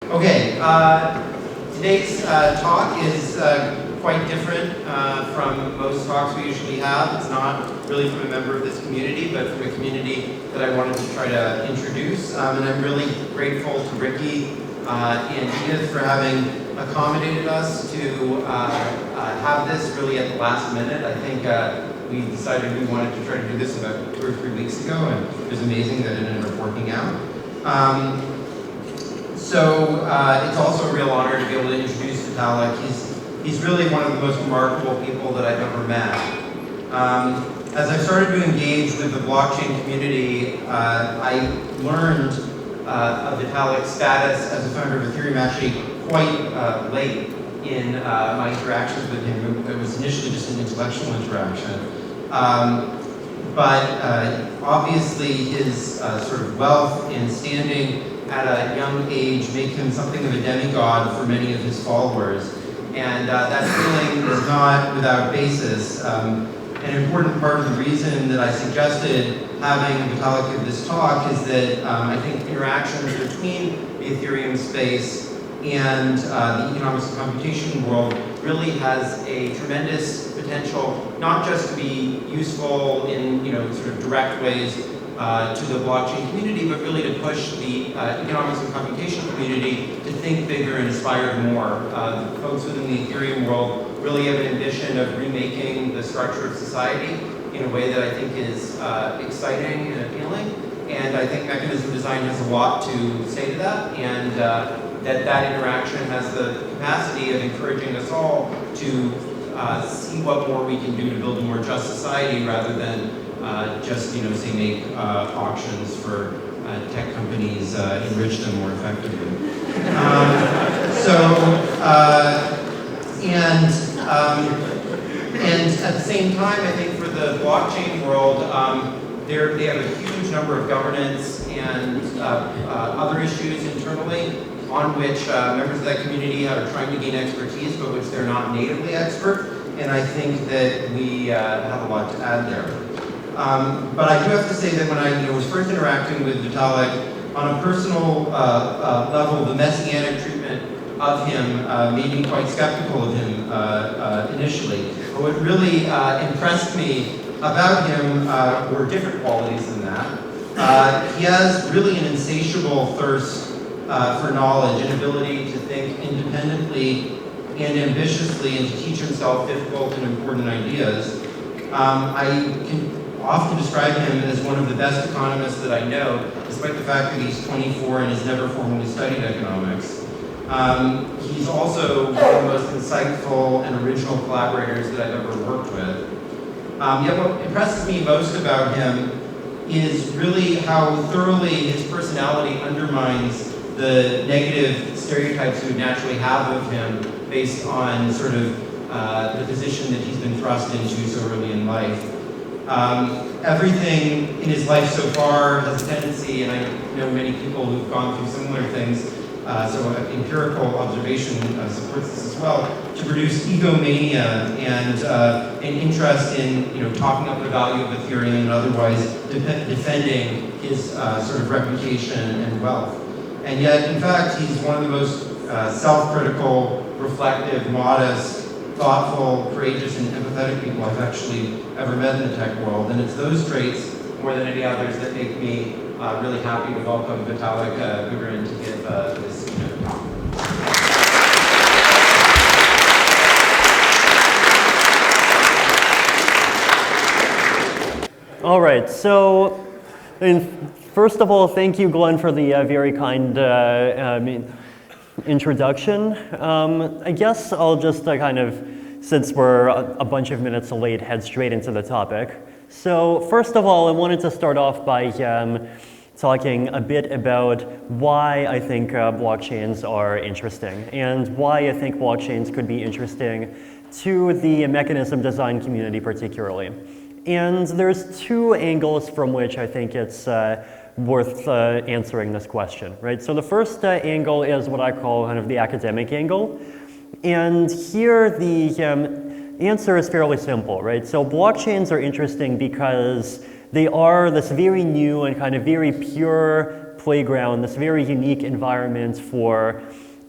Okay, today's talk is quite different from most talks we usually have. It's not really from a member of this community, but from a community that I wanted to try to introduce. And I'm really grateful to Ricky and Edith for having accommodated us to have this really at the last minute. I think we decided we wanted to try to do this about 2 or 3 weeks ago, and it was amazing that it ended up working out. So it's also a real honor to be able to introduce Vitalik. He's really one of the most remarkable people that I've ever met. As I started to engage with the blockchain community, I learned of Vitalik's status as a founder of Ethereum actually quite late in my interactions with him. It was initially just an intellectual interaction. But obviously his sort of wealth and standing at a young age make him something of a demigod for many of his followers. And that feeling is not without basis. An important part of the reason that I suggested having Vitalik give this talk is that I think interactions between the Ethereum space and the economics of computation world really has a tremendous potential, not just to be useful in sort of direct ways to the blockchain community, but really to push the economics of computation community to think bigger and aspire to more. Folks within the Ethereum world really have an ambition of remaking the structure of society in a way that I think is exciting and appealing. And I think mechanism design has a lot to say to that, and that interaction has the capacity of encouraging us all to see what more we can do to build a more just society rather than just, say, make auctions for tech companies enrich them more effectively. And at the same time, I think for the blockchain world, they have a huge number of governance and other issues internally on which members of that community are trying to gain expertise, but which they're not natively expert. And I think that we have a lot to add there. But I do have to say that when I was first interacting with Vitalik, on a personal level, the messianic treatment of him made me quite skeptical of him initially. But what really impressed me about him were different qualities than that. He has really an insatiable thirst for knowledge, an ability to think independently and ambitiously and to teach himself difficult and important ideas. I can often describe him as one of the best economists that I know, despite the fact that he's 24 and has never formally studied economics. He's also one of the most insightful and original collaborators that I've ever worked with. Yet what impresses me most about him is really how thoroughly his personality undermines the negative stereotypes we would naturally have of him based on sort of the position that he's been thrust into so early in life. Everything in his life so far has a tendency, and I know many people who've gone through similar things, so empirical observation supports this as well, to produce egomania and an interest in talking up the value of Ethereum and otherwise defending his sort of reputation and wealth. And yet, in fact, he's one of the most self-critical, reflective, modest, thoughtful, courageous, and empathetic people I've actually ever met in the tech world. And it's those traits, more than any others, that make me really happy to welcome Vitalik Buterin to give this keynote talk. All right, so first of all, thank you, Glenn, for the very kind introduction. I guess I'll just since we're a bunch of minutes late, head straight into the topic. So first of all, I wanted to start off by talking a bit about why I think blockchains are interesting and why I think blockchains could be interesting to the mechanism design community particularly. And there's 2 angles from which I think it's worth answering this question, right? So the first angle is what I call kind of the academic angle. And here the answer is fairly simple, right? So blockchains are interesting because they are this very new and kind of very pure playground, this very unique environment for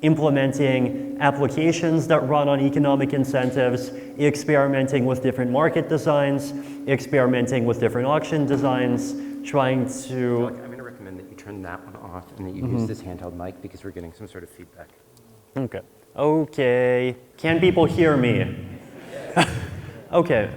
implementing applications that run on economic incentives, experimenting with different market designs, experimenting with different auction designs, trying to... I'm going to recommend that you turn that one off and that you use this handheld mic because we're getting some sort of feedback. Okay. Okay. Can people hear me? Okay.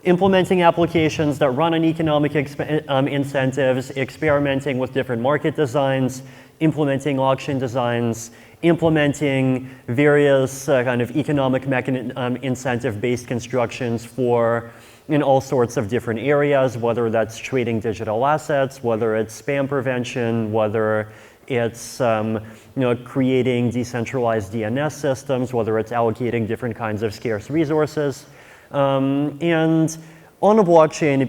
Implementing applications that run on economic incentives, experimenting with different market designs, implementing auction designs, implementing various kind of economic incentive-based constructions for in all sorts of different areas, whether that's trading digital assets, whether it's spam prevention, whether it's creating decentralized DNS systems, whether it's allocating different kinds of scarce resources. And on a blockchain,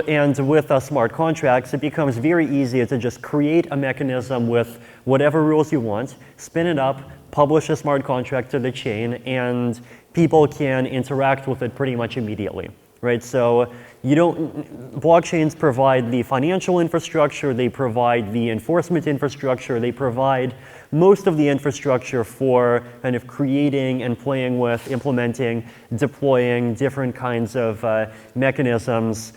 and with smart contracts, it becomes very easy to just create a mechanism with whatever rules you want, spin it up, publish a smart contract to the chain, and people can interact with it pretty much immediately. Right, so blockchains provide the financial infrastructure, they provide the enforcement infrastructure, they provide most of the infrastructure for kind of creating and playing with, implementing, deploying different kinds of mechanisms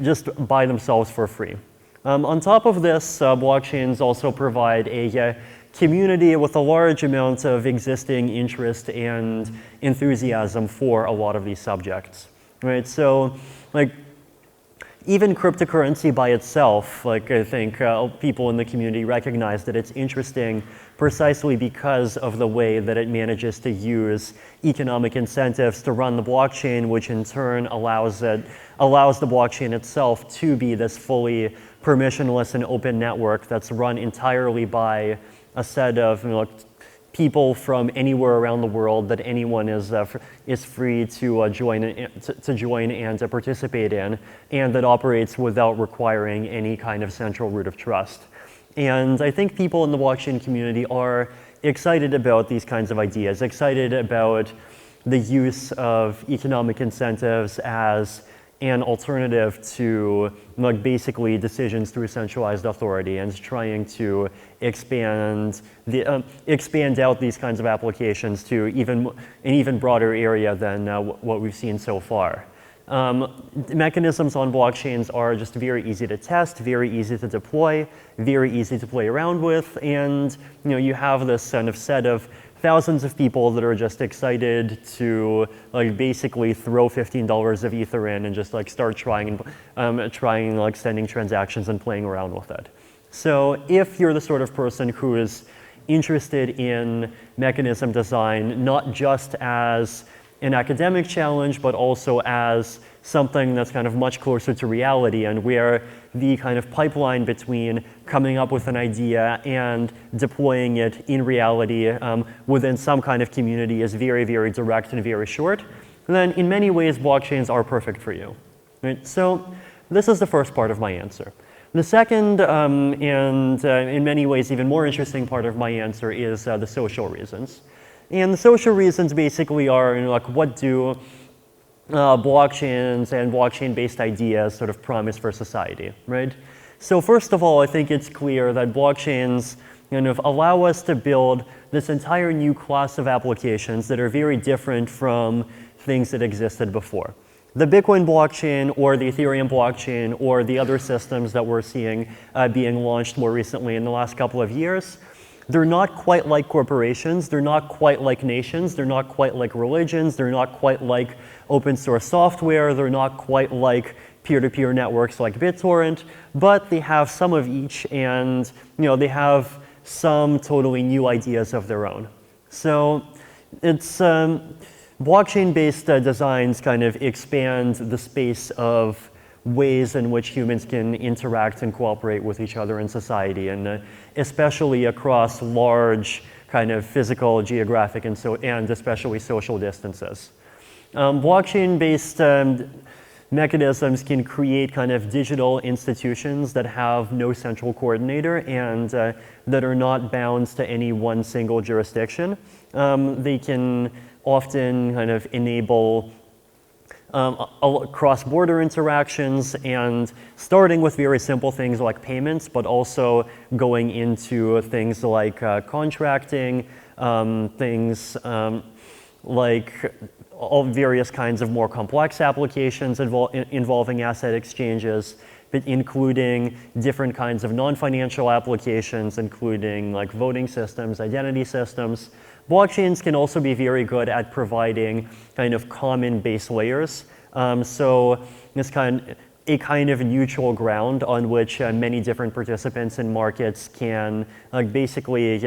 just by themselves for free. On top of this, blockchains also provide a community with a large amount of existing interest and enthusiasm for a lot of these subjects. Right, so like even cryptocurrency by itself, like I think people in the community recognize that it's interesting precisely because of the way that it manages to use economic incentives to run the blockchain, which in turn allows the blockchain itself to be this fully permissionless and open network that's run entirely by a set of people from anywhere around the world that anyone is free to join and to participate in, and that operates without requiring any kind of central root of trust. And I think people in the blockchain community are excited about these kinds of ideas, excited about the use of economic incentives as an alternative to basically decisions through centralized authority, and trying to expand out these kinds of applications to an even broader area than what we've seen so far. Mechanisms on blockchains are just very easy to test, very easy to deploy, very easy to play around with, and you have this kind of set of thousands of people that are just excited to basically throw $15 of Ether in and just start trying sending transactions and playing around with it. So if you're the sort of person who is interested in mechanism design, not just as an academic challenge, but also as something that's kind of much closer to reality, and where the kind of pipeline between coming up with an idea and deploying it in reality within some kind of community is very, very direct and very short, then in many ways blockchains are perfect for you. Right? So this is the first part of my answer. The second, and in many ways even more interesting part of my answer is the social reasons. And the social reasons basically are, what do blockchains and blockchain-based ideas sort of promise for society, right? So first of all, I think it's clear that blockchains kind of allow us to build this entire new class of applications that are very different from things that existed before. The Bitcoin blockchain or the Ethereum blockchain or the other systems that we're seeing being launched more recently in the last couple of years, they're not quite like corporations, they're not quite like nations, they're not quite like religions, they're not quite like open source software, they're not quite like peer-to-peer networks like BitTorrent, but they have some of each, and they have some totally new ideas of their own. So it's blockchain-based designs kind of expand the space of ways in which humans can interact and cooperate with each other in society, and especially across large kind of physical, geographic, and especially social distances. Blockchain-based mechanisms can create kind of digital institutions that have no central coordinator and that are not bound to any one single jurisdiction. They can often kind of enable cross-border interactions, and starting with very simple things like payments, but also going into things like contracting, things like all various kinds of more complex applications involving asset exchanges, but including different kinds of non-financial applications, including like voting systems, identity systems. Blockchains can also be very good at providing kind of common base layers. So this a kind of neutral ground on which many different participants in markets can basically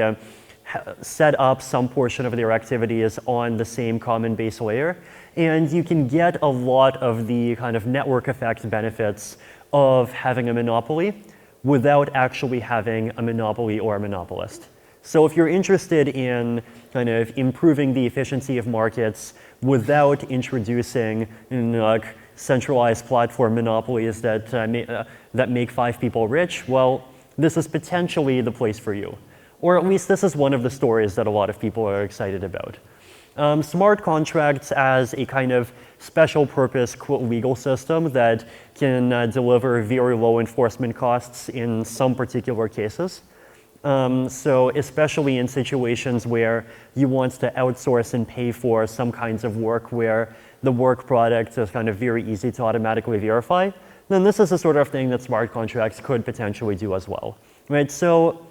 set up some portion of their activities on the same common base layer. And you can get a lot of the kind of network effect benefits of having a monopoly without actually having a monopoly or a monopolist. So if you're interested in kind of improving the efficiency of markets without introducing like centralized platform monopolies that make 5 people rich, well, this is potentially the place for you. Or at least this is one of the stories that a lot of people are excited about. Smart contracts as a kind of special purpose legal system that can deliver very low enforcement costs in some particular cases. So especially in situations where you want to outsource and pay for some kinds of work where the work product is kind of very easy to automatically verify, then this is the sort of thing that smart contracts could potentially do as well, right? So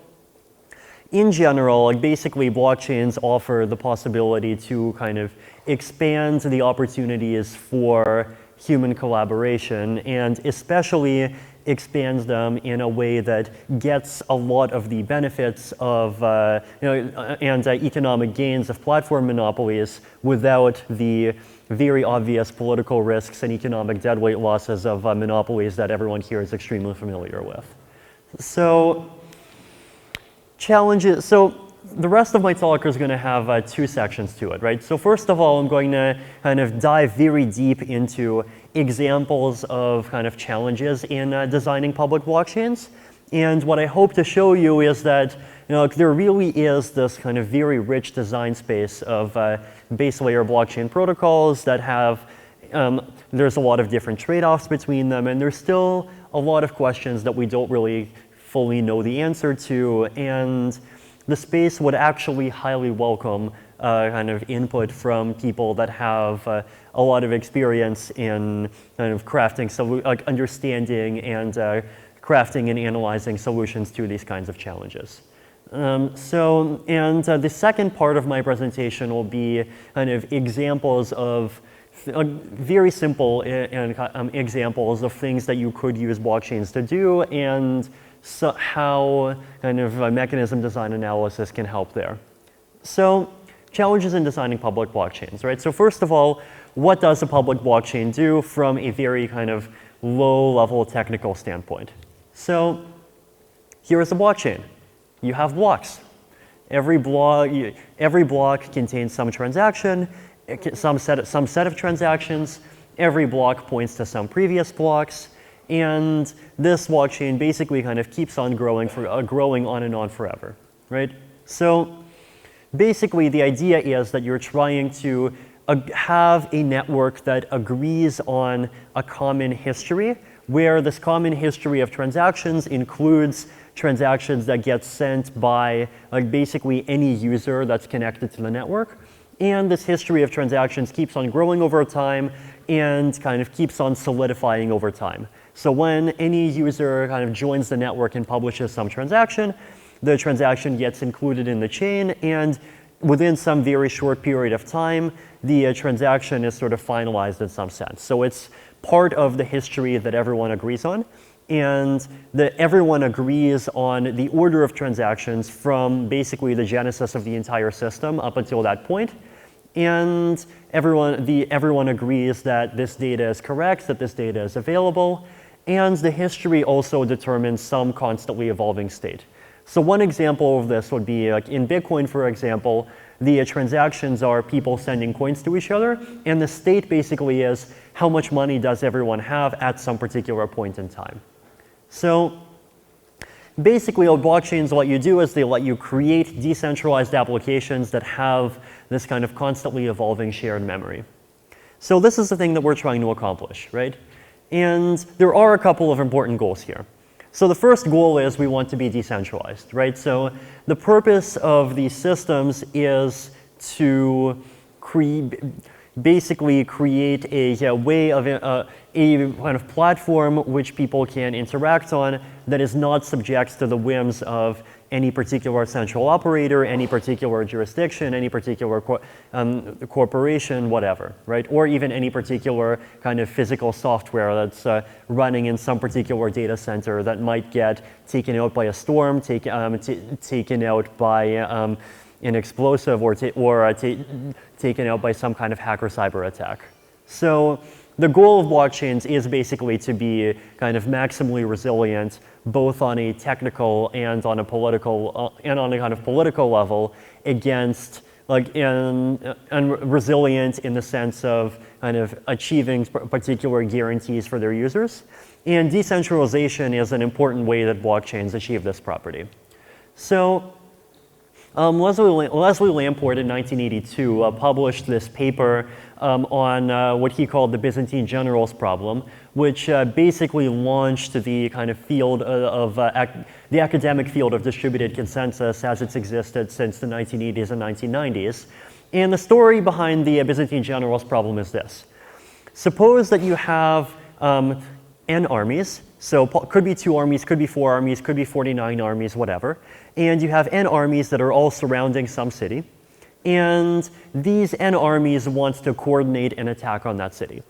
in general, like basically blockchains offer the possibility to kind of expand the opportunities for human collaboration, and especially expands them in a way that gets a lot of the benefits of and economic gains of platform monopolies without the very obvious political risks and economic deadweight losses of monopolies that everyone here is extremely familiar with. So challenges. So the rest of my talk is going to have 2 sections to it, right? So first of all, I'm going to kind of dive very deep into examples of kind of challenges in designing public blockchains. And what I hope to show you is that there really is this kind of very rich design space of base layer blockchain protocols that have, there's a lot of different trade-offs between them, and there's still a lot of questions that we don't really fully know the answer to, and the space would actually highly welcome kind of input from people that have a lot of experience in kind of crafting, like understanding and crafting and analyzing solutions to these kinds of challenges. The second part of my presentation will be kind of examples of very simple examples of things that you could use blockchains to do, and so how kind of mechanism design analysis can help there. So challenges in designing public blockchains, right? So first of all, what does a public blockchain do from a very kind of low-level technical standpoint? So here is a blockchain. You have blocks. Every block contains some transaction, some set of transactions. Every block points to some previous blocks. And this blockchain basically kind of keeps on growing on and on forever, right? So basically the idea is that you're trying to have a network that agrees on a common history, where this common history of transactions includes transactions that get sent by like basically any user that's connected to the network. And this history of transactions keeps on growing over time and kind of keeps on solidifying over time. So when any user kind of joins the network and publishes some transaction, the transaction gets included in the chain, and within some very short period of time, the transaction is sort of finalized in some sense. So it's part of the history that everyone agrees on, and everyone agrees on the order of transactions from basically the genesis of the entire system up until that point. And everyone agrees that this data is correct, that this data is available, and the history also determines some constantly evolving state. So one example of this would be like in Bitcoin, for example, the transactions are people sending coins to each other, and the state basically is how much money does everyone have at some particular point in time. So basically what blockchains let you do is they let you create decentralized applications that have this kind of constantly evolving shared memory. So this is the thing that we're trying to accomplish, right? And there are a couple of important goals here. So the first goal is we want to be decentralized, right? So the purpose of these systems is to basically create a way of a kind of platform which people can interact on that is not subject to the whims of any particular central operator, any particular jurisdiction, any particular corporation, whatever, right? Or even any particular kind of physical software that's running in some particular data center that might get taken out by a storm, taken out by an explosive, or taken out by some kind of hacker cyber attack. So the goal of blockchains is basically to be kind of maximally resilient, both on a technical and on a political and on a kind of political level, against and resilient in the sense of kind of achieving particular guarantees for their users. And decentralization is an important way that blockchains achieve this property. So Leslie Lamport in 1982 published this paper on what he called the Byzantine generals problem, which basically launched the kind of field of the academic field of distributed consensus as it's existed since the 1980s and 1990s. And the story behind the Byzantine generals problem is this. Suppose that you have n armies, so could be 2 armies, could be 4 armies, could be 49 armies, whatever. And you have n armies that are all surrounding some city. And these n armies want to coordinate an attack on that city.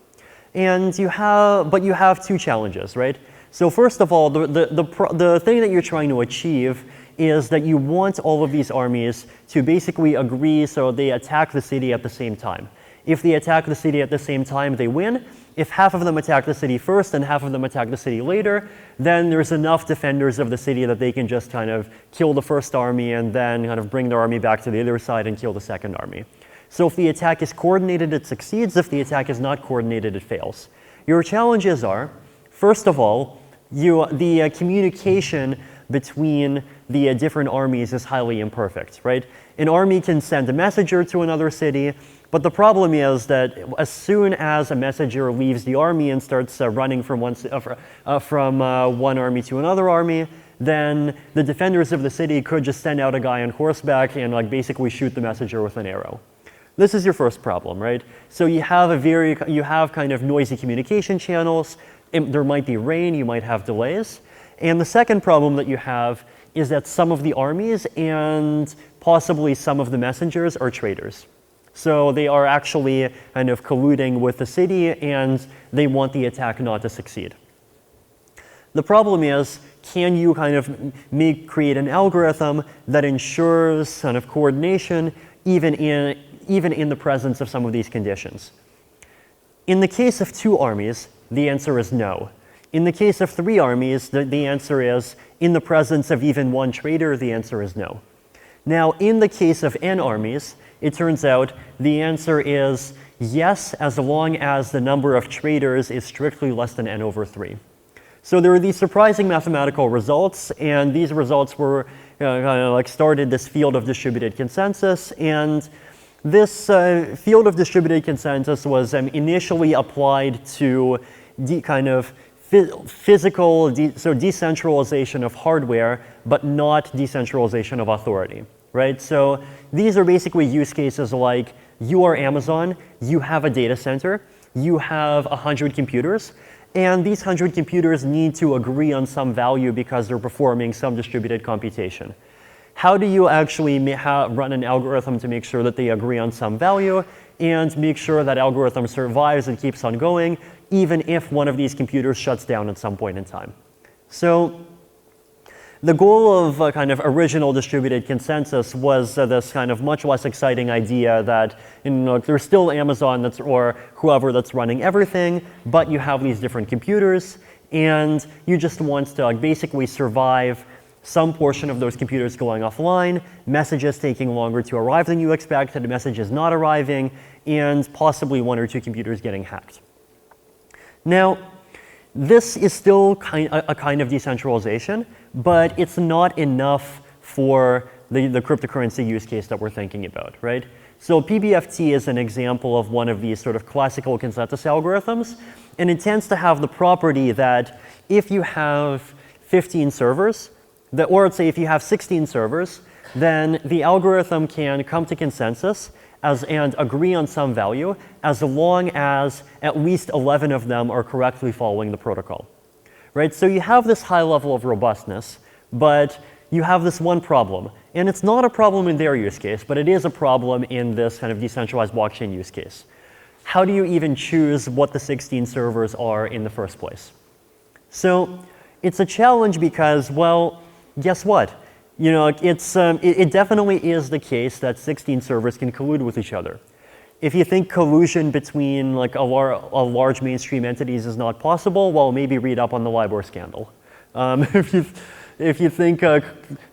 And you have 2 challenges, right? So first of all, the thing that you're trying to achieve is that you want all of these armies to basically agree so they attack the city at the same time. If they attack the city at the same time, they win. If half of them attack the city first and half of them attack the city later, then there's enough defenders of the city that they can just kind of kill the first army and then kind of bring their army back to the other side and kill the second army. So if the attack is coordinated, it succeeds. If the attack is not coordinated, it fails. Your challenges are, first of all, the communication between the different armies is highly imperfect, right? An army can send a messenger to another city, but the problem is that as soon as a messenger leaves the army and starts running from one army to another army, then the defenders of the city could just send out a guy on horseback and basically shoot the messenger with an arrow. This is your first problem, right? So you have kind of noisy communication channels. There might be rain, you might have delays. And the second problem that you have is that some of the armies and possibly some of the messengers are traitors. So they are actually kind of colluding with the city and they want the attack not to succeed. The problem is, can you kind of create an algorithm that ensures kind of coordination even in the presence of some of these conditions? In the case of 2 armies, the answer is no. In the case of 3 armies, the answer is, in the presence of even 1 traitor, the answer is no. Now, in the case of n armies, it turns out the answer is yes, as long as the number of traitors is strictly less than n over 3. So there are these surprising mathematical results, and these results were started this field of distributed consensus. And this field of distributed consensus was initially applied to so decentralization of hardware, but not decentralization of authority, right? So these are basically use cases like you are Amazon, you have a data center, you have 100 computers, and these 100 computers need to agree on some value because they're performing some distributed computation. How do you actually run an algorithm to make sure that they agree on some value and make sure that algorithm survives and keeps on going, even if one of these computers shuts down at some point in time? So the goal of kind of original distributed consensus was this kind of much less exciting idea that there's still Amazon or whoever that's running everything, but you have these different computers, and you just want to basically survive some portion of those computers going offline, messages taking longer to arrive than you expected, messages not arriving, and possibly 1 or 2 computers getting hacked. Now, this is still a kind of decentralization, but it's not enough for the cryptocurrency use case that we're thinking about, right? So PBFT is an example of one of these sort of classical consensus algorithms, and it tends to have the property that if you have 15 servers, or let's say if you have 16 servers, then the algorithm can come to consensus and agree on some value as long as at least 11 of them are correctly following the protocol. Right? So you have this high level of robustness, but you have this one problem. And it's not a problem in their use case, but it is a problem in this kind of decentralized blockchain use case. How do you even choose what the 16 servers are in the first place? So it's a challenge because, well, guess what? You know, it definitely is the case that 16 servers can collude with each other. If you think collusion between like a large mainstream entities is not possible, well, maybe read up on the LIBOR scandal. If you think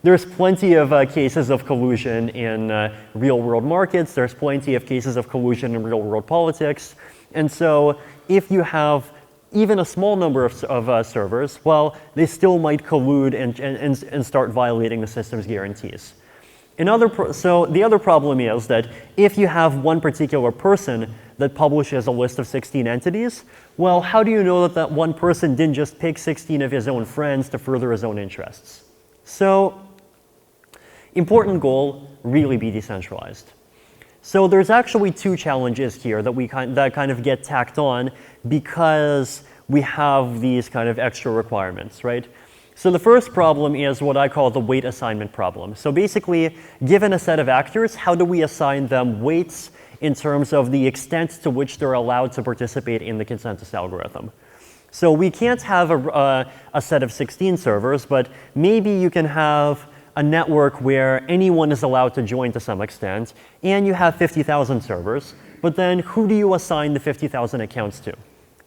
there's plenty of cases of collusion in real-world markets, there's plenty of cases of collusion in real-world politics, and so if you have even a small number of servers, well, they still might collude and start violating the system's guarantees. So the other problem is that if you have one particular person that publishes a list of 16 entities, well, how do you know that that one person didn't just pick 16 of his own friends to further his own interests? So, important goal, really be decentralized. So there's actually two challenges here that kind of get tacked on because we have these kind of extra requirements, right? So the first problem is what I call the weight assignment problem. So basically, given a set of actors, how do we assign them weights in terms of the extent to which they're allowed to participate in the consensus algorithm? So we can't have a set of 16 servers, but maybe you can have a network where anyone is allowed to join to some extent, and you have 50,000 servers, but then who do you assign the 50,000 accounts to?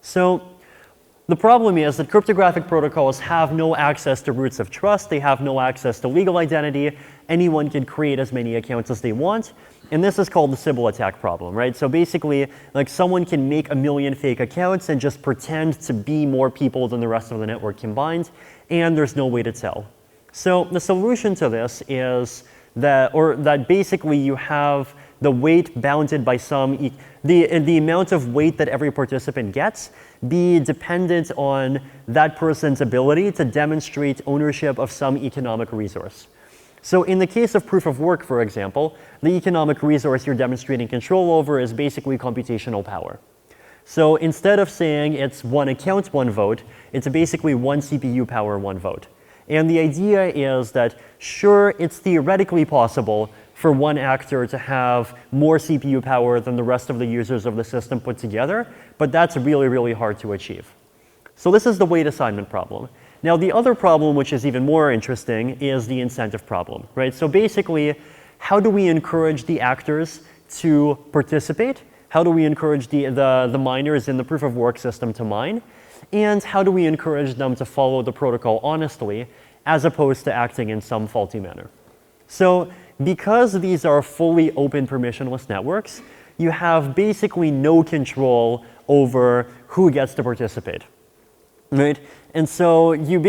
So the problem is that cryptographic protocols have no access to roots of trust, they have no access to legal identity, anyone can create as many accounts as they want, and this is called the Sybil attack problem, right? So basically, like someone can make 1 million fake accounts and just pretend to be more people than the rest of the network combined, and there's no way to tell. So the solution to this is that basically you have the weight bounded by the amount of weight that every participant gets be dependent on that person's ability to demonstrate ownership of some economic resource. So in the case of proof of work, for example, the economic resource you're demonstrating control over is basically computational power. So instead of saying it's one account, one vote, it's basically one CPU power, one vote. And the idea is that, sure, it's theoretically possible for one actor to have more CPU power than the rest of the users of the system put together, but that's really, really hard to achieve. So this is the weight assignment problem. Now, the other problem, which is even more interesting, is the incentive problem, right? So basically, how do we encourage the actors to participate? How do we encourage the miners in the proof of work system to mine? And how do we encourage them to follow the protocol honestly, as opposed to acting in some faulty manner? So because these are fully open permissionless networks, you have basically no control over who gets to participate, right? And so you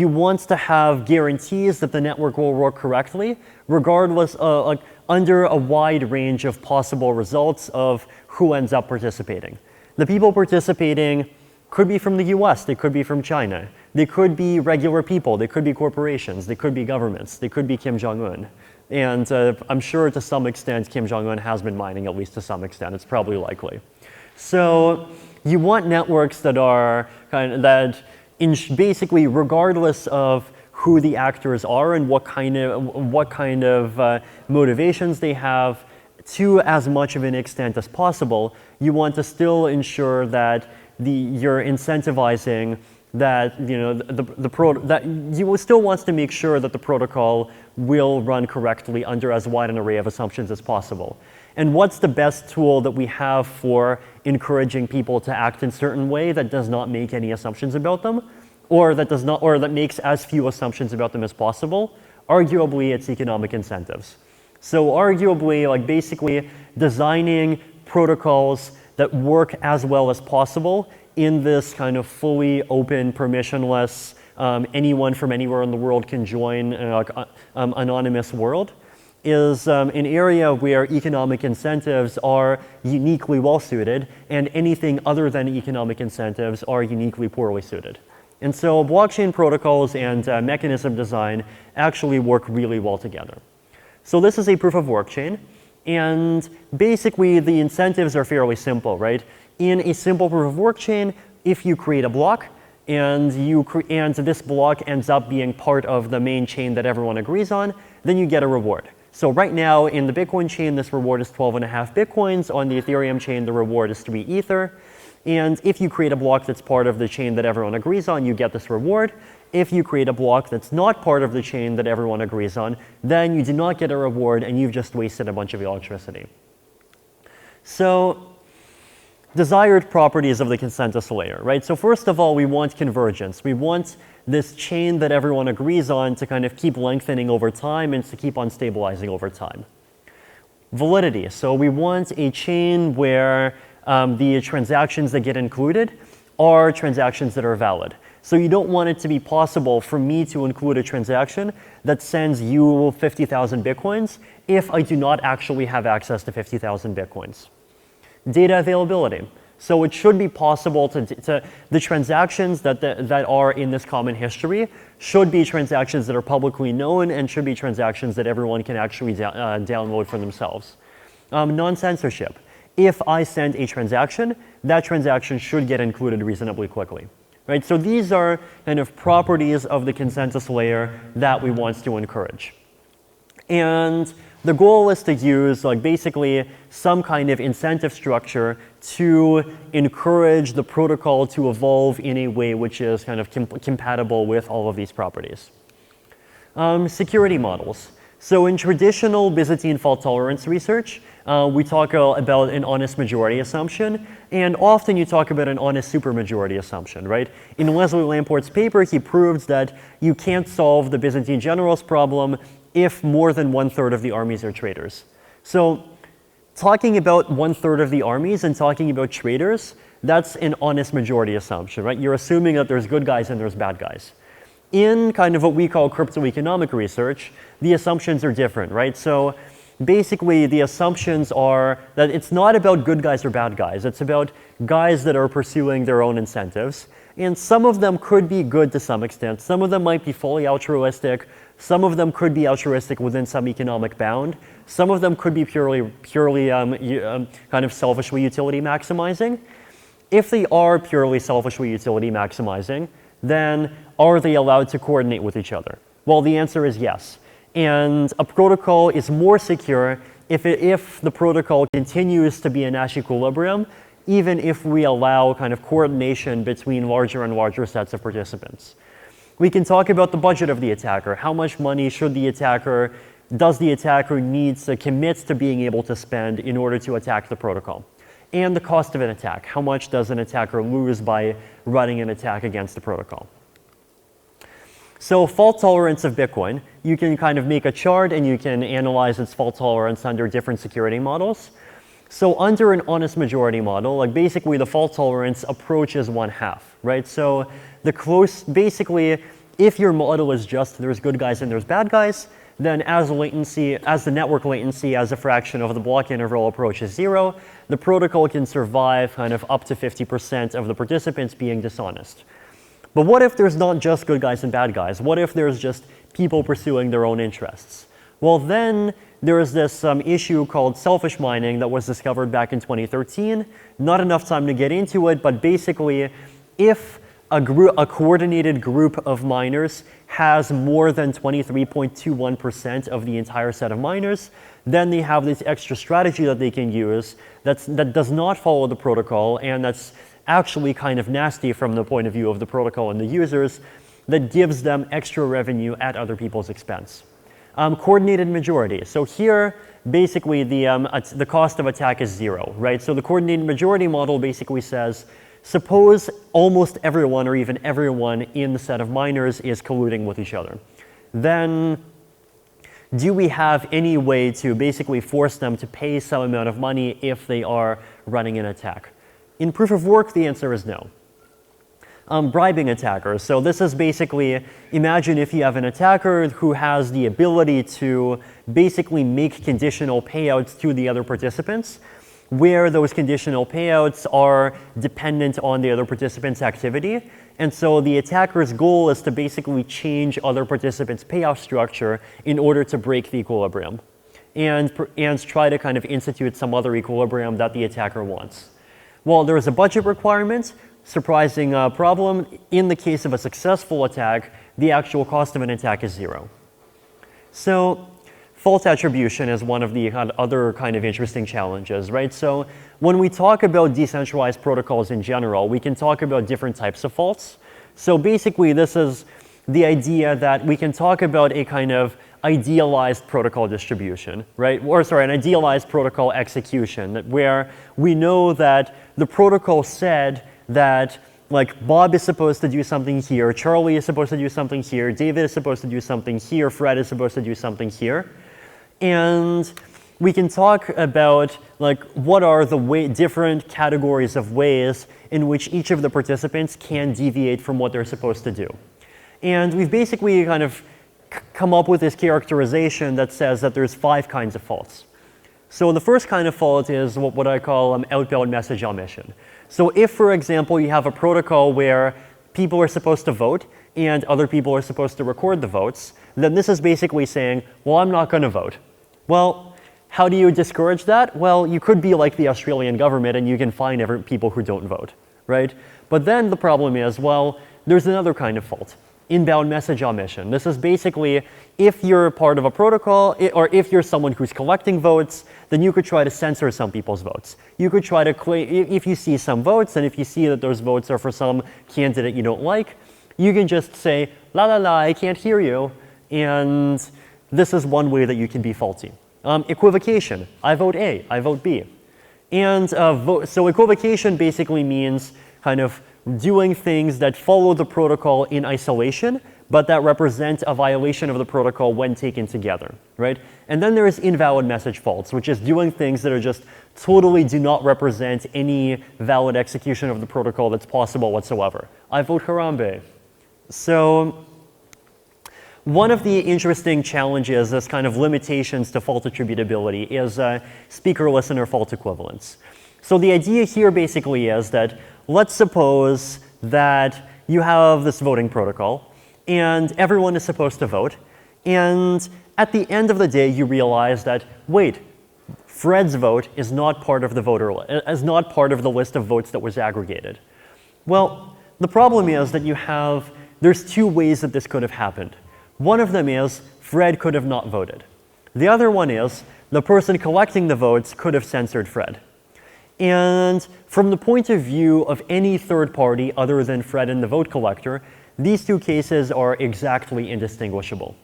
want to have guarantees that the network will work correctly, regardless of, under a wide range of possible results of who ends up participating. The people participating could be from the US, they could be from China, they could be regular people, they could be corporations, they could be governments, they could be Kim Jong-un. And I'm sure to some extent Kim Jong-un has been mining, at least to some extent, it's probably likely. So you want networks that are basically regardless of who the actors are and what kind of motivations they have, to as much of an extent as possible, you want to still ensure that you're incentivizing that, you know, that you still wants to make sure that the protocol will run correctly under as wide an array of assumptions as possible. And what's the best tool that we have for encouraging people to act in a certain way that does not make any assumptions about them, or that makes as few assumptions about them as possible? Arguably, it's economic incentives. So arguably, like basically designing protocols that work as well as possible in this kind of fully open, permissionless, anyone from anywhere in the world can join anonymous world is an area where economic incentives are uniquely well suited, and anything other than economic incentives are uniquely poorly suited. And so blockchain protocols and mechanism design actually work really well together. So this is a proof of work chain, and basically the incentives are fairly simple, right? In a simple proof of work chain, if you create a block and this block ends up being part of the main chain that everyone agrees on, then you get a reward. So right now in the Bitcoin chain, this reward is 12.5 Bitcoins. On the Ethereum chain, the reward is 3 Ether. And if you create a block that's part of the chain that everyone agrees on, you get this reward. If you create a block that's not part of the chain that everyone agrees on, then you do not get a reward and you've just wasted a bunch of electricity. So desired properties of the consensus layer, right? So first of all, we want convergence. We want this chain that everyone agrees on to kind of keep lengthening over time and to keep on stabilizing over time. Validity. So we want a chain where the transactions that get included are transactions that are valid. So you don't want it to be possible for me to include a transaction that sends you 50,000 Bitcoins if I do not actually have access to 50,000 Bitcoins. Data availability. So it should be possible the transactions that are in this common history should be transactions that are publicly known and should be transactions that everyone can actually download for themselves. Non-censorship. If I send a transaction, that transaction should get included reasonably quickly. Right? So these are kind of properties of the consensus layer that we want to encourage. And the goal is to use basically some kind of incentive structure to encourage the protocol to evolve in a way which is kind of compatible with all of these properties. Security models. So in traditional Byzantine fault tolerance research, we talk about an honest majority assumption, and often you talk about an honest supermajority assumption, right? In Leslie Lamport's paper, he proves that you can't solve the Byzantine generals problem if more than 1/3 of the armies are traitors. So talking about 1/3 of the armies and talking about traitors, that's an honest majority assumption, right? You're assuming that there's good guys and there's bad guys. In kind of what we call crypto-economic research, the assumptions are different, right? So basically the assumptions are that it's not about good guys or bad guys. It's about guys that are pursuing their own incentives. And some of them could be good to some extent. Some of them might be fully altruistic. Some of them could be altruistic within some economic bound. Some of them could be purely kind of selfishly utility maximizing. If they are purely selfishly utility maximizing, then are they allowed to coordinate with each other? Well, the answer is yes. And a protocol is more secure if the protocol continues to be in Nash equilibrium, even if we allow kind of coordination between larger and larger sets of participants. We can talk about the budget of the attacker. How much money does the attacker need to commit to being able to spend in order to attack the protocol? And the cost of an attack. How much does an attacker lose by running an attack against the protocol? So fault tolerance of Bitcoin, you can kind of make a chart and you can analyze its fault tolerance under different security models. So under an honest majority model, basically the fault tolerance approaches 1/2, right? So basically, if your model is just there's good guys and there's bad guys, then as the network latency as a fraction of the block interval approaches 0, the protocol can survive kind of up to 50% of the participants being dishonest. But what if there's not just good guys and bad guys? What if there's just people pursuing their own interests? Well, then there is this issue called selfish mining that was discovered back in 2013. Not enough time to get into it, but basically, if a coordinated group of miners has more than 23.21% of the entire set of miners, then they have this extra strategy that they can use that does not follow the protocol, and that's actually kind of nasty from the point of view of the protocol and the users, that gives them extra revenue at other people's expense. Coordinated majority. So here, basically, the cost of attack is 0, right? So the coordinated majority model basically says, suppose almost everyone or even everyone in the set of miners is colluding with each other. Then do we have any way to basically force them to pay some amount of money if they are running an attack? In proof of work, the answer is no. bribing attackers. So this is basically, imagine if you have an attacker who has the ability to basically make conditional payouts to the other participants, where those conditional payouts are dependent on the other participants' activity. And so the attacker's goal is to basically change other participants' payout structure in order to break the equilibrium and try to kind of institute some other equilibrium that the attacker wants. Well, there is a budget requirement. Surprising problem. In the case of a successful attack, the actual cost of an attack is 0. So fault attribution is one of the other kind of interesting challenges, right? So when we talk about decentralized protocols in general, we can talk about different types of faults. So basically, this is the idea that we can talk about a kind of idealized protocol distribution, right? Or sorry, an idealized protocol execution, where we know that the protocol said that like Bob is supposed to do something here, Charlie is supposed to do something here, David is supposed to do something here, Fred is supposed to do something here. And we can talk about like what are the different categories of ways in which each of the participants can deviate from what they're supposed to do. And we've basically kind of come up with this characterization that says that there's 5 kinds of faults. So the first kind of fault is what I call outbound message omission. So if, for example, you have a protocol where people are supposed to vote and other people are supposed to record the votes, then this is basically saying, well, I'm not going to vote. Well, how do you discourage that? Well, you could be like the Australian government and you can fine people who don't vote, right? But then the problem is, well, there's another kind of fault. Inbound message omission. This is basically if you're part of a protocol or if you're someone who's collecting votes, then you could try to censor some people's votes. You could try to claim, if you see some votes and if you see that those votes are for some candidate you don't like, you can just say, la la la, I can't hear you. And this is one way that you can be faulty. Equivocation. I vote A, I vote B. And so equivocation basically means kind of doing things that follow the protocol in isolation, but that represent a violation of the protocol when taken together, right? And then there is invalid message faults, which is doing things that are just totally do not represent any valid execution of the protocol that's possible whatsoever. I vote Harambe. So one of the interesting challenges, this kind of limitations to fault attributability, is speaker-listener fault equivalence. So the idea here basically is that let's suppose that you have this voting protocol and everyone is supposed to vote, and at the end of the day you realize that, wait, Fred's vote is not part of the is not part of the list of votes that was aggregated. Well, the problem is that there's 2 ways that this could have happened. One of them is Fred could have not voted. The other one is the person collecting the votes could have censored Fred. And from the point of view of any third party other than Fred and the vote collector, these 2 cases are exactly indistinguishable.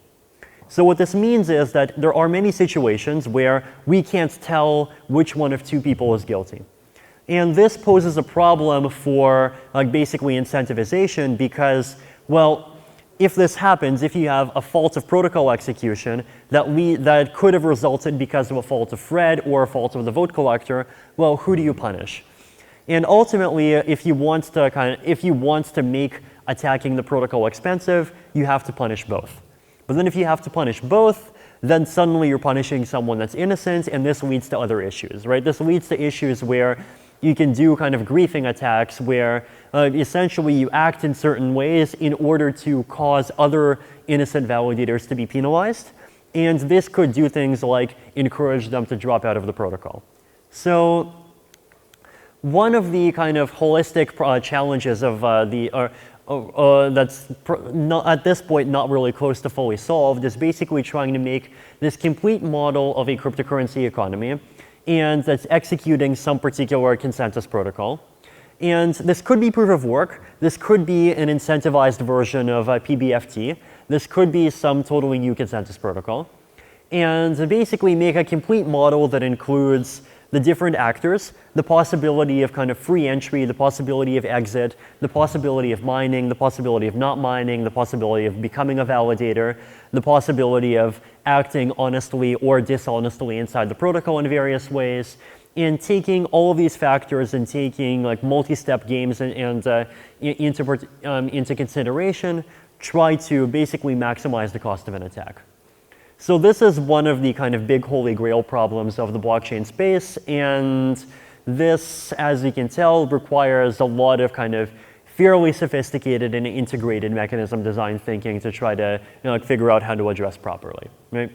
So what this means is that there are many situations where we can't tell which one of 2 people is guilty. And this poses a problem for basically incentivization because, well, if this happens, if you have a fault of protocol execution that could have resulted because of a fault of Fred or a fault of the vote collector, well, who do you punish? And ultimately, if you want to make attacking the protocol expensive, you have to punish both. But then if you have to punish both, then suddenly you're punishing someone that's innocent, and this leads to other issues, right? This leads to issues where you can do kind of griefing attacks where essentially you act in certain ways in order to cause other innocent validators to be penalized. And this could do things like encourage them to drop out of the protocol. So one of the kind of holistic challenges of that's at this point not really close to fully solved is basically trying to make this complete model of a cryptocurrency economy, and that's executing some particular consensus protocol. And this could be proof of work. This could be an incentivized version of PBFT. This could be some totally new consensus protocol. And to basically make a complete model that includes the different actors, the possibility of kind of free entry, the possibility of exit, the possibility of mining, the possibility of not mining, the possibility of becoming a validator, the possibility of acting honestly or dishonestly inside the protocol in various ways, and taking all of these factors and taking like multi-step games into consideration, try to basically maximize the cost of an attack. So this is one of the kind of big holy grail problems of the blockchain space, and this, as you can tell, requires a lot of kind of fairly sophisticated and integrated mechanism design thinking to try to figure out how to address properly, right?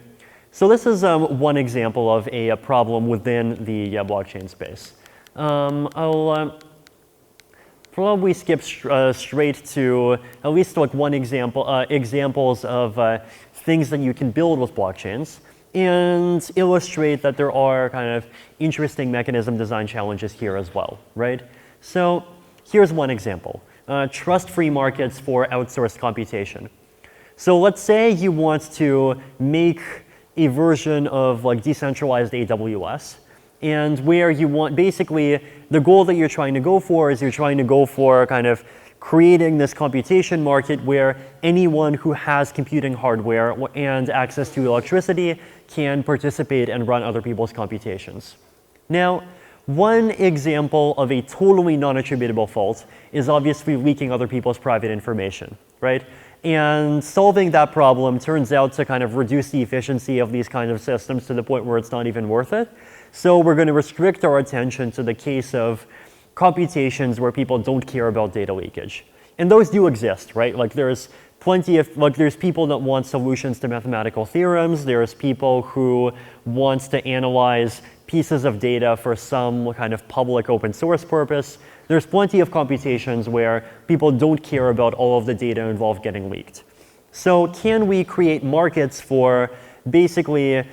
So this is one example of a problem within the blockchain space. I'll probably skip straight to at least like one example, examples of things that you can build with blockchains, and illustrate that there are kind of interesting mechanism design challenges here as well, right? So here's one example. Trust-free markets for outsourced computation. So let's say you want to make a version of like decentralized AWS, and where you want, basically the goal that you're trying to go for is you're trying to go for kind of creating this computation market where anyone who has computing hardware and access to electricity can participate and run other people's computations. Now, one example of a totally non-attributable fault is obviously leaking other people's private information, right? And solving that problem turns out to kind of reduce the efficiency of these kind of systems to the point where it's not even worth it. So we're going to restrict our attention to the case of computations where people don't care about data leakage. And those do exist, right? Like there's plenty of, like there's people that want solutions to mathematical theorems. There's people who want to analyze pieces of data for some kind of public open source purpose. There's plenty of computations where people don't care about all of the data involved getting leaked. So can we create markets for basically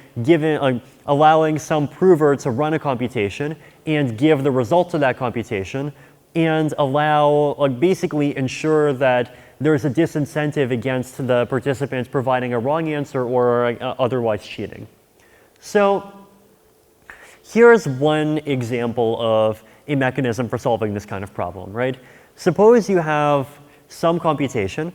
allowing some prover to run a computation and give the result of that computation, and allow, like basically ensure that there's a disincentive against the participants providing a wrong answer or otherwise cheating. So here's one example of a mechanism for solving this kind of problem, right? Suppose you have some computation,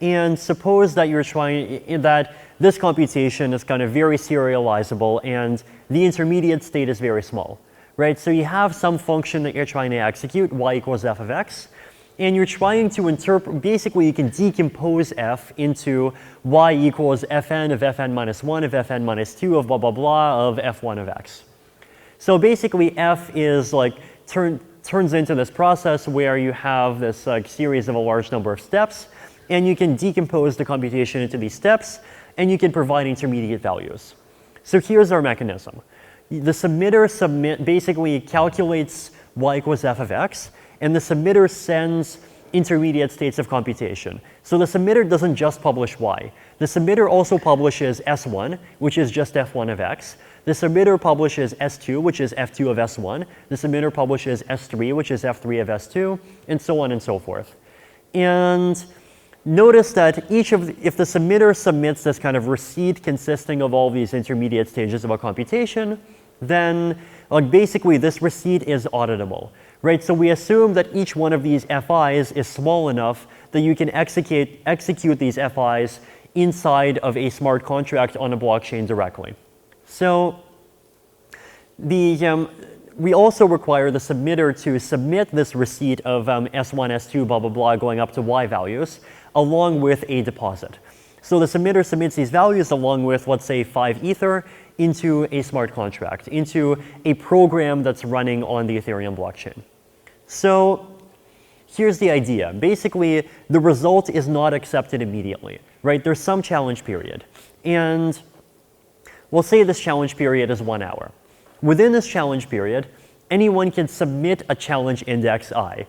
and suppose that you're trying, that this computation is kind of very serializable and the intermediate state is very small, right? So you have some function that you're trying to execute, y equals f of x, and you're trying to interpret, basically you can decompose f into y equals fn of fn minus 1 of fn minus 2 of blah, blah, blah of f1 of x. So basically f is like, turns into this process where you have this series of a large number of steps, and you can decompose the computation into these steps, and you can provide intermediate values. So here's our mechanism. The submitter basically calculates y equals f of x, and the submitter sends intermediate states of computation. So the submitter doesn't just publish y. The submitter also publishes s1, which is just f1 of x. The submitter publishes s2, which is f2 of s1. The submitter publishes s3, which is f3 of s2, and so on and so forth. And notice that if the submitter submits this kind of receipt consisting of all these intermediate stages of a computation, then like basically this receipt is auditable, right? So we assume that each one of these FIs is small enough that you can execute these FIs inside of a smart contract on a blockchain directly. So we also require the submitter to submit this receipt of S1, S2, blah, blah, blah, going up to Y values, along with a deposit. So the submitter submits these values along with, let's say, 5 Ether into a smart contract, into a program that's running on the Ethereum blockchain. So here's the idea. Basically, the result is not accepted immediately, right? There's some challenge period. And we'll say this challenge period is 1 hour. Within this challenge period, anyone can submit a challenge index I.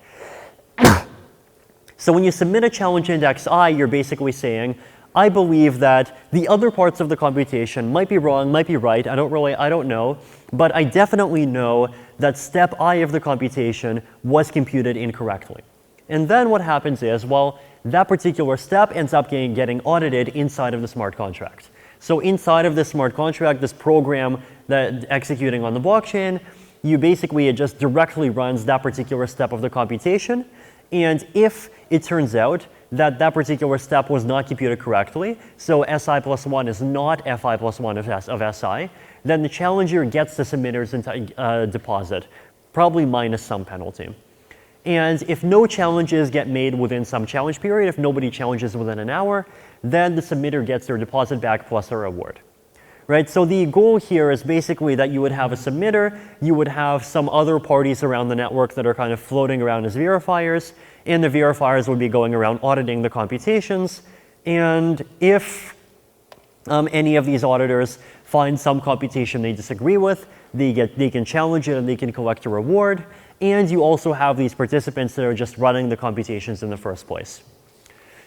So when you submit a challenge index I, you're basically saying, I believe that the other parts of the computation might be wrong, might be right, I don't know, but I definitely know that step I of the computation was computed incorrectly. And then what happens is, well, that particular step ends up getting audited inside of the smart contract. So inside of this smart contract, this program that executing on the blockchain, it just directly runs that particular step of the computation. And if it turns out that that particular step was not computed correctly, so Si plus 1 is not Fi plus 1 of Si, then the challenger gets the submitter's deposit, probably minus some penalty. And if no challenges get made within some challenge period, if nobody challenges within an hour, then the submitter gets their deposit back plus a reward. Right? So the goal here is basically that you would have a submitter, you would have some other parties around the network that are kind of floating around as verifiers, and the verifiers would be going around auditing the computations. And if any of these auditors find some computation they disagree with, they can challenge it and they can collect a reward. And you also have these participants that are just running the computations in the first place.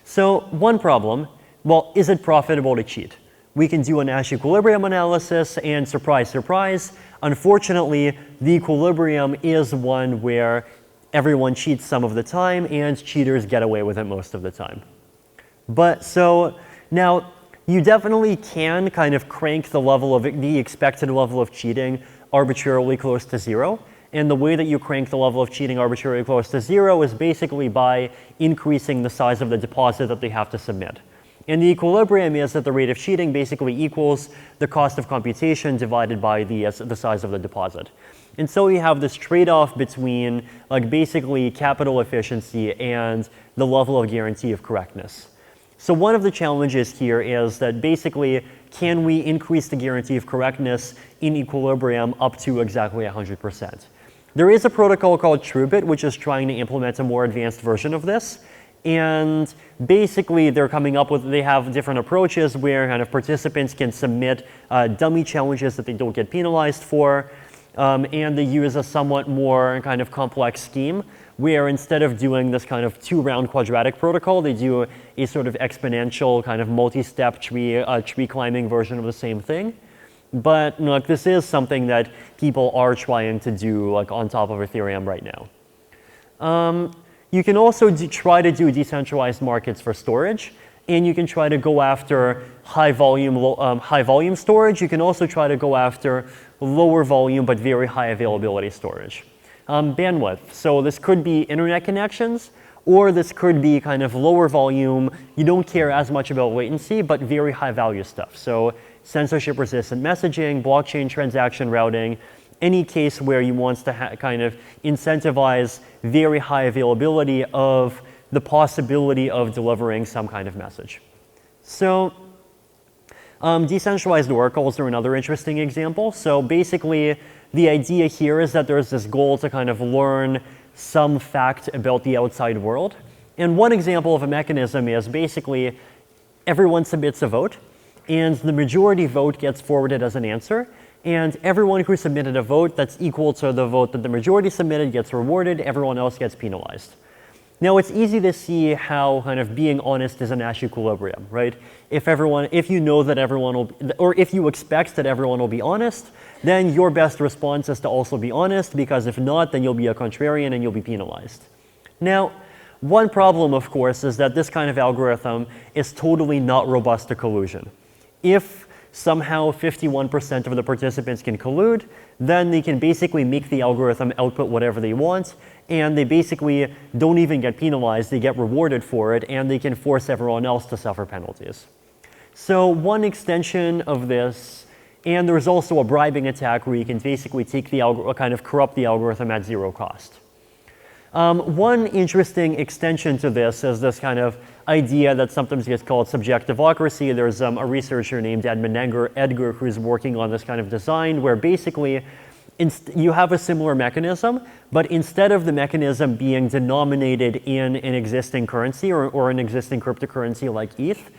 So one problem, well, is it profitable to cheat? We can do a Nash equilibrium analysis, and surprise, surprise, unfortunately, the equilibrium is one where everyone cheats some of the time and cheaters get away with it most of the time. But so now you definitely can kind of crank the expected level of cheating arbitrarily close to 0. And the way that you crank the level of cheating arbitrarily close to 0 is basically by increasing the size of the deposit that they have to submit. And the equilibrium is that the rate of cheating basically equals the cost of computation divided by the size of the deposit. And so you have this trade-off between like basically capital efficiency and the level of guarantee of correctness. So one of the challenges here is that basically, can we increase the guarantee of correctness in equilibrium up to exactly 100%? There is a protocol called TrueBit, which is trying to implement a more advanced version of this. And basically, they have different approaches where kind of participants can submit dummy challenges that they don't get penalized for. And they use a somewhat more kind of complex scheme where instead of doing this kind of 2-round quadratic protocol, they do a sort of exponential kind of multi-step tree climbing version of the same thing. But look, this is something that people are trying to do like on top of Ethereum right now. You can also try to do decentralized markets for storage, and you can try to go after high volume storage. You can also try to go after lower volume but very high availability storage. Bandwidth. So this could be internet connections, or this could be kind of lower volume. You don't care as much about latency, but very high value stuff. So censorship resistant messaging, blockchain transaction routing, any case where you want to kind of incentivize very high availability of the possibility of delivering some kind of message. So decentralized oracles are another interesting example. So basically, the idea here is that there's this goal to kind of learn some fact about the outside world. And one example of a mechanism is basically everyone submits a vote, and the majority vote gets forwarded as an answer. And everyone who submitted a vote that's equal to the vote that the majority submitted gets rewarded, everyone else gets penalized. Now it's easy to see how kind of being honest is a Nash equilibrium, right? If you know that everyone will, or if you expect that everyone will be honest, then your best response is to also be honest, because if not, then you'll be a contrarian and you'll be penalized. Now, one problem, of course, is that this kind of algorithm is totally not robust to collusion. If somehow 51% of the participants can collude, then they can basically make the algorithm output whatever they want, and they basically don't even get penalized, they get rewarded for it, and they can force everyone else to suffer penalties. So one extension of this, and there's also a bribing attack where you can basically take the kind of corrupt the algorithm at 0 cost. One interesting extension to this is this kind of idea that sometimes gets called subjectivocracy. There's a researcher named Edmund Edgar who's working on this kind of design where basically you have a similar mechanism, but instead of the mechanism being denominated in an existing currency or an existing cryptocurrency like ETH,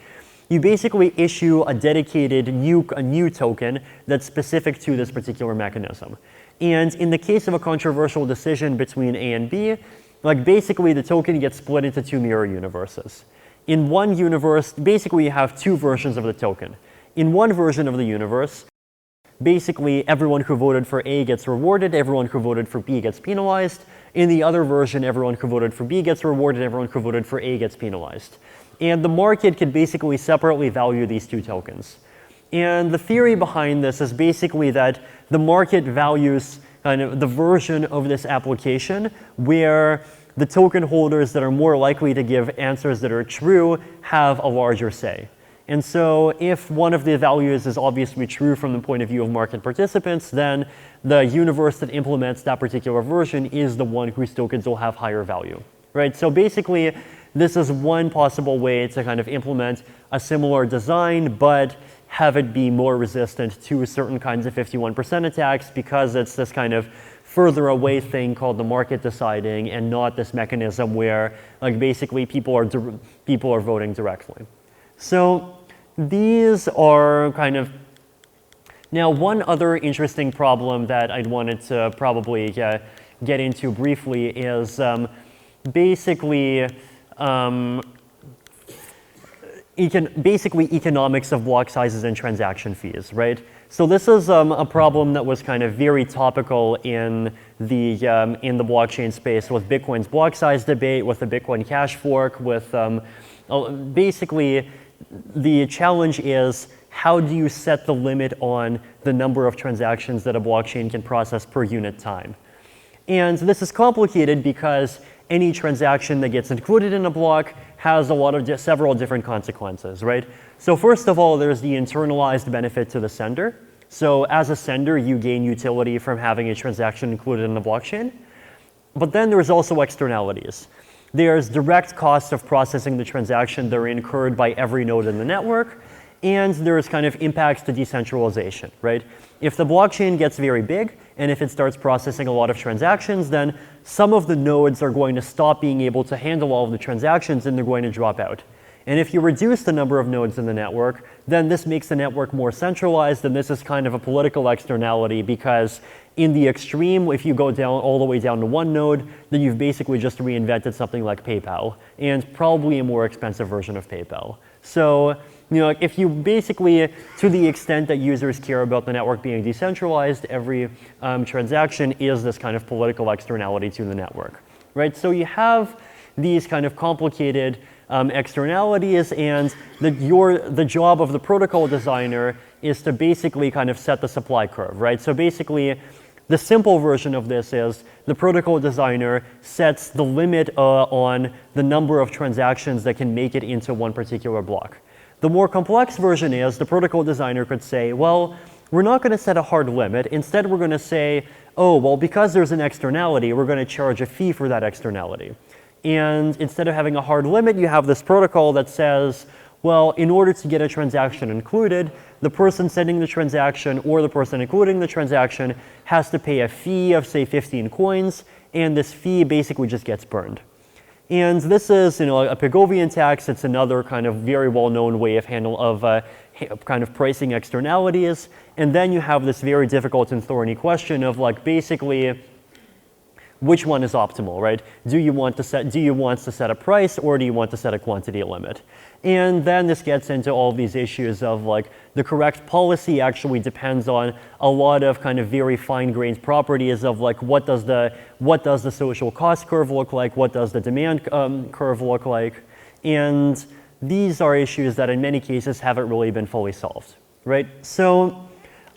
you basically issue a dedicated new token that's specific to this particular mechanism. And in the case of a controversial decision between A and B, like basically the token gets split into 2 mirror universes. In one universe, basically you have 2 versions of the token. In one version of the universe, basically everyone who voted for A gets rewarded, everyone who voted for B gets penalized. In the other version, everyone who voted for B gets rewarded, everyone who voted for A gets penalized. And the market can basically separately value these 2 tokens. And the theory behind this is basically that the market values kind of the version of this application where the token holders that are more likely to give answers that are true have a larger say. And so if one of the values is obviously true from the point of view of market participants, then the universe that implements that particular version is the one whose tokens will have higher value, right? So basically, this is one possible way to kind of implement a similar design, but have it be more resistant to certain kinds of 51% attacks, because it's this kind of further away thing called the market deciding, and not this mechanism where like basically people are voting directly. So these are kind of, now one other interesting problem that I'd wanted to probably get into briefly is basically economics of block sizes and transaction fees, right? So this is a problem that was kind of very topical in the blockchain space with Bitcoin's block size debate, with the Bitcoin Cash fork, with basically the challenge is how do you set the limit on the number of transactions that a blockchain can process per unit time? And this is complicated because any transaction that gets included in a block has several different consequences, right? So first of all, there's the internalized benefit to the sender. So as a sender, you gain utility from having a transaction included in the blockchain. But then there's also externalities. There's direct costs of processing the transaction that are incurred by every node in the network, and there's kind of impacts to decentralization, right? If the blockchain gets very big, and if it starts processing a lot of transactions, then some of the nodes are going to stop being able to handle all of the transactions, and they're going to drop out. And if you reduce the number of nodes in the network, then this makes the network more centralized, and this is kind of a political externality, because in the extreme, if you go down all the way down to one node, then you've basically just reinvented something like PayPal, and probably a more expensive version of PayPal. So, you know, if you basically, to the extent that users care about the network being decentralized, every transaction is this kind of political externality to the network, right? So you have these kind of complicated externalities, and the job of the protocol designer is to basically kind of set the supply curve, right? So basically, the simple version of this is the protocol designer sets the limit on the number of transactions that can make it into one particular block. The more complex version is the protocol designer could say, well, we're not going to set a hard limit. Instead, we're going to say, oh, well, because there's an externality, we're going to charge a fee for that externality. And instead of having a hard limit, you have this protocol that says, well, in order to get a transaction included, the person sending the transaction or the person including the transaction has to pay a fee of, say, 15 coins, and this fee basically just gets burned. And this is, you know, a Pigovian tax. It's another kind of very well-known way of kind of pricing externalities. And then you have this very difficult and thorny question of, like, basically, which one is optimal, right? Do you want to set a price, or do you want to set a quantity limit? And then this gets into all these issues of, like, the correct policy actually depends on a lot of kind of very fine-grained properties of, like, what does the social cost curve look like, what does the demand curve look like, and these are issues that in many cases haven't really been fully solved, right? So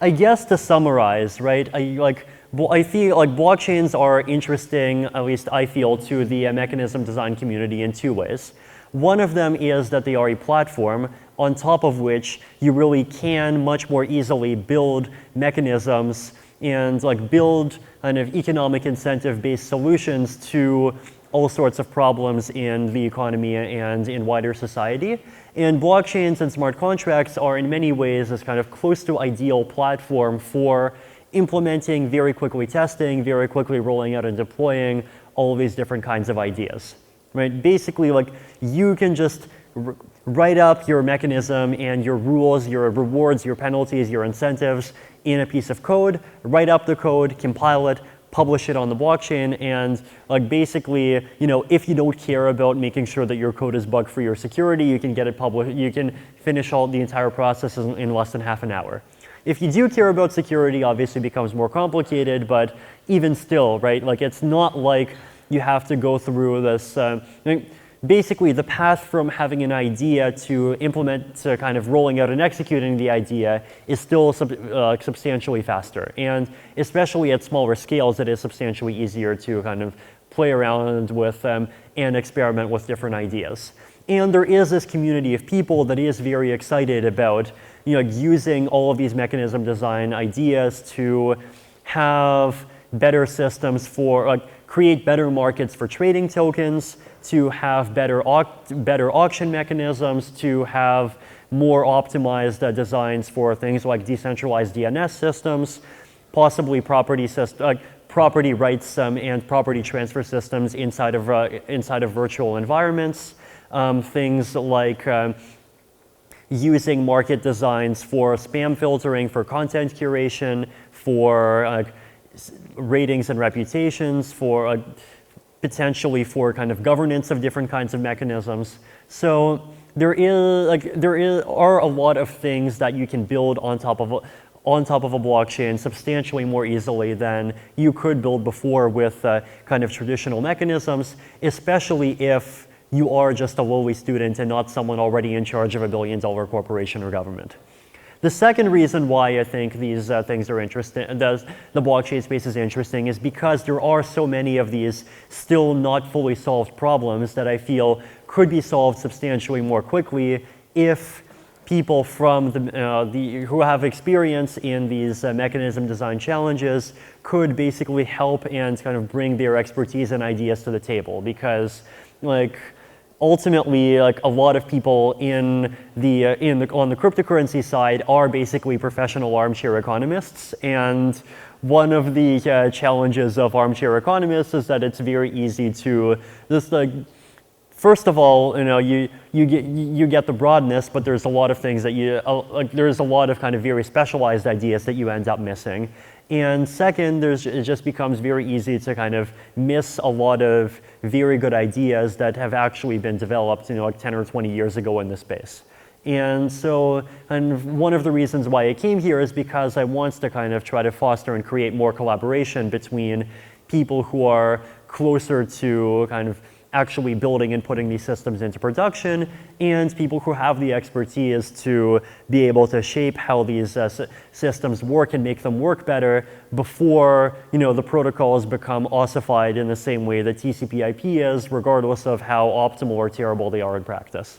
I guess to summarize, right, I feel like blockchains are interesting, at least I feel, to the mechanism design community in two ways. One of them is that they are a platform on top of which you really can much more easily build mechanisms and, like, build kind of economic incentive-based solutions to all sorts of problems in the economy and in wider society. And blockchains and smart contracts are in many ways this kind of close to ideal platform for implementing, very quickly testing, very quickly rolling out and deploying all of these different kinds of ideas, right? Basically, like, you can just write up your mechanism and your rules, your rewards, your penalties, your incentives in a piece of code, write up the code, compile it, publish it on the blockchain, and, like, basically, you know, if you don't care about making sure that your code is bug-free or security, you can get it published, you can finish all the entire process in less than half an hour. If you do care about security, obviously it becomes more complicated, but even still, right, like, it's not like you have to go through this, basically the path from having an idea to implement to kind of rolling out and executing the idea is still substantially faster. And especially at smaller scales, it is substantially easier to kind of play around with them and experiment with different ideas. And there is this community of people that is very excited about using all of these mechanism design ideas to have better systems for, create better markets for trading tokens, to have better auction mechanisms, to have more optimized designs for things like decentralized DNS systems, possibly property rights and property transfer systems inside of virtual environments. Things like using market designs for spam filtering, for content curation, for ratings and reputations, for potentially for kind of governance of different kinds of mechanisms. So there are a lot of things that you can build on top of a blockchain substantially more easily than you could build before with kind of traditional mechanisms, especially if you are just a lowly student and not someone already in charge of $1 billion corporation or government. The second reason why I think these things are interesting, the blockchain space is interesting, is because there are so many of these still not fully solved problems that I feel could be solved substantially more quickly if people from who have experience in these mechanism design challenges could basically help and kind of bring their expertise and ideas to the table. Because ultimately, a lot of people on the cryptocurrency side are basically professional armchair economists, and one of the challenges of armchair economists is that it's very easy to just first of all, you get the broadness, but there's a lot of things that there's a lot of kind of very specialized ideas that you end up missing. And second, it just becomes very easy to kind of miss a lot of very good ideas that have actually been developed, like 10 or 20 years ago in this space. And so, one of the reasons why I came here is because I want to kind of try to foster and create more collaboration between people who are closer to kind of actually building and putting these systems into production, and people who have the expertise to be able to shape how these systems work and make them work better before the protocols become ossified in the same way that TCP/IP is, regardless of how optimal or terrible they are in practice.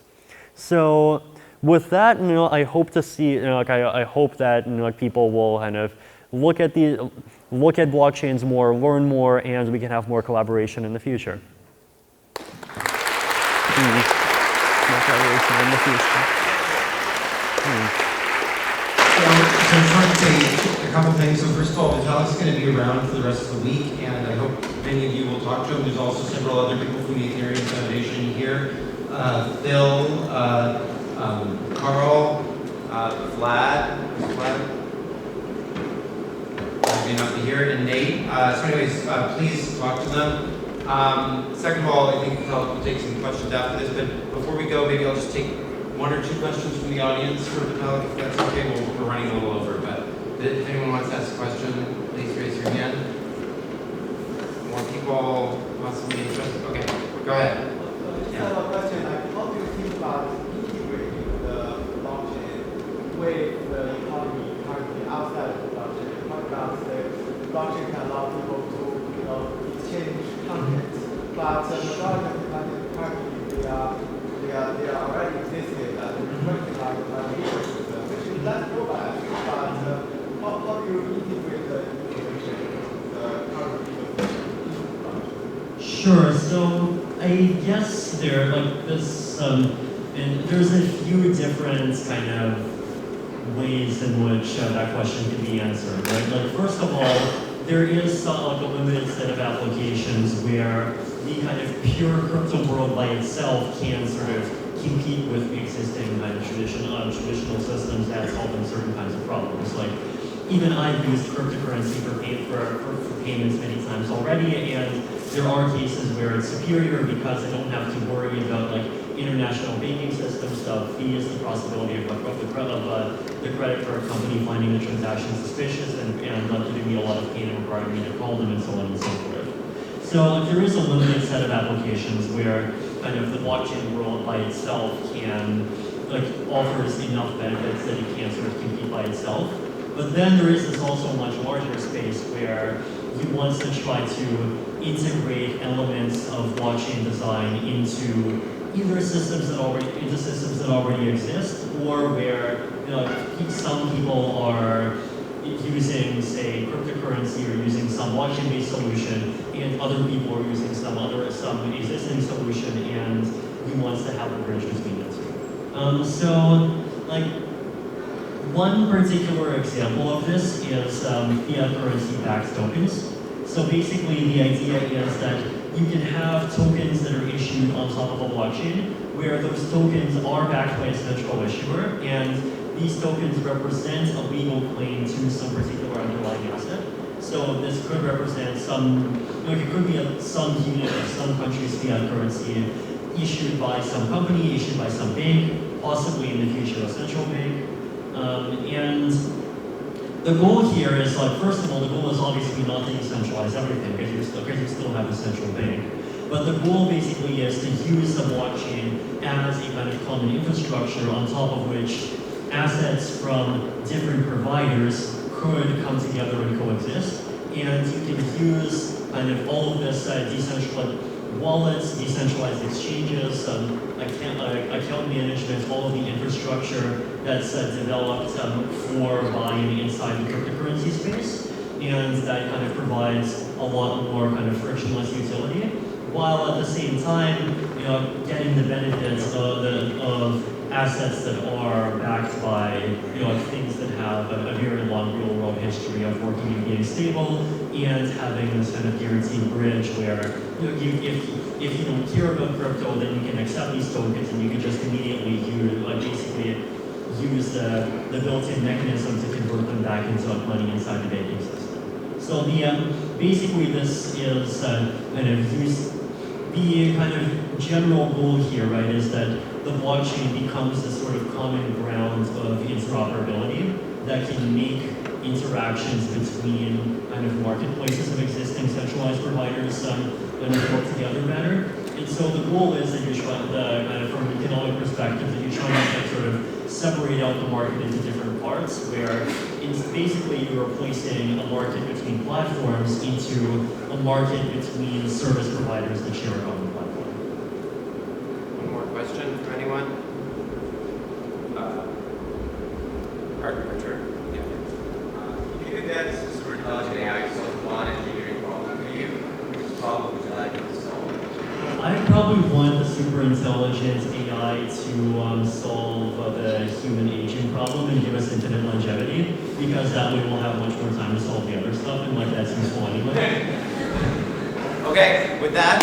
So with that, I hope to see, I hope that people will kind of look at blockchains more, learn more, and we can have more collaboration in the future. So I'm trying to say a couple things. So first of all, Vitalik's going to be around for the rest of the week, and I hope many of you will talk to him. There's also several other people from the Ethereum Foundation here. Phil, Carl, Vlad may not be here, and Nate. So anyways, please talk to them. Second of all, I think we'll take some questions after this, but before we go, maybe I'll just take 1 or 2 questions from the audience for Vitalik, if that's okay. We're running a little over, but if anyone wants to ask a question, please raise your hand. More people possibly interested? Okay, go ahead. I have a question. How do you think about integrating the blockchain with the economy currently outside of the blockchain? For example, the blockchain can allow people to exchange content, but the majority of the content currently they are already existing and working like an ecosystem, which is less robust. But how do you integrate the information with the current ecosystem? Sure. So I guess there's a few different kind of ways in which that question can be answered, right? First of all, there is a limited set of applications where the kind of pure crypto world by itself can sort of compete with the existing kind of traditional systems that solving certain kinds of problems. Like, even I've used cryptocurrency for payments many times already, and there are cases where it's superior because I don't have to worry about international banking system stuff, fees, the possibility of the credit card company finding the transaction suspicious and not giving me a lot of pain and requiring me to call them and so on and so forth. So there is a limited set of applications where kind of the blockchain world by itself offers enough benefits that it can sort of compete by itself. But then there is this also much larger space where he wants to try to integrate elements of blockchain design into either systems that already exist, or where some people are using, say, cryptocurrency or using some blockchain-based solution, and other people are using some existing solution, and he wants to have a bridge between the two. So, like, one particular example of this is fiat currency-backed tokens. So basically, the idea is that you can have tokens that are issued on top of a blockchain, where those tokens are backed by a central issuer, and these tokens represent a legal claim to some particular underlying asset. So this could represent it could be some unit of some country's fiat currency issued by some company, issued by some bank, possibly in the future a central bank. And the goal here is, first of all, the goal is obviously not to decentralize everything, because you still have a central bank. But the goal basically is to use the blockchain as a kind of common infrastructure on top of which assets from different providers could come together and coexist. And you can use kind of all of this decentralized wallets, decentralized exchanges, account management, all of the infrastructure that's developed for buying inside the cryptocurrency space. And that kind of provides a lot more kind of frictionless utility, while at the same time, getting the benefits of assets that are backed by, things that have a very long real-world history of working and being stable, and having this kind of guaranteed bridge where, if you don't care about crypto, then you can accept these tokens and you can just immediately use the built-in mechanism to convert them back into money inside the banking system. So basically this is the kind of general goal here, right, is that the blockchain becomes this sort of common ground of interoperability that can make interactions between kind of marketplaces of existing centralized providers work together better. And so the goal is that you're trying to, from an economic perspective, that you're trying to sort of separate out the market into different parts, where it's basically you're replacing a market between platforms into a market between service providers that share a common platform. One more question from anyone? Archer? Yeah. If you did that super intelligent AI solve one engineering problem for you, which problem would you like it to solve? I probably want the super intelligent AI to solve the human aging problem and give us infinite longevity, because that way we'll have much more time to solve the other stuff, and that's useful anyway. Okay, with that.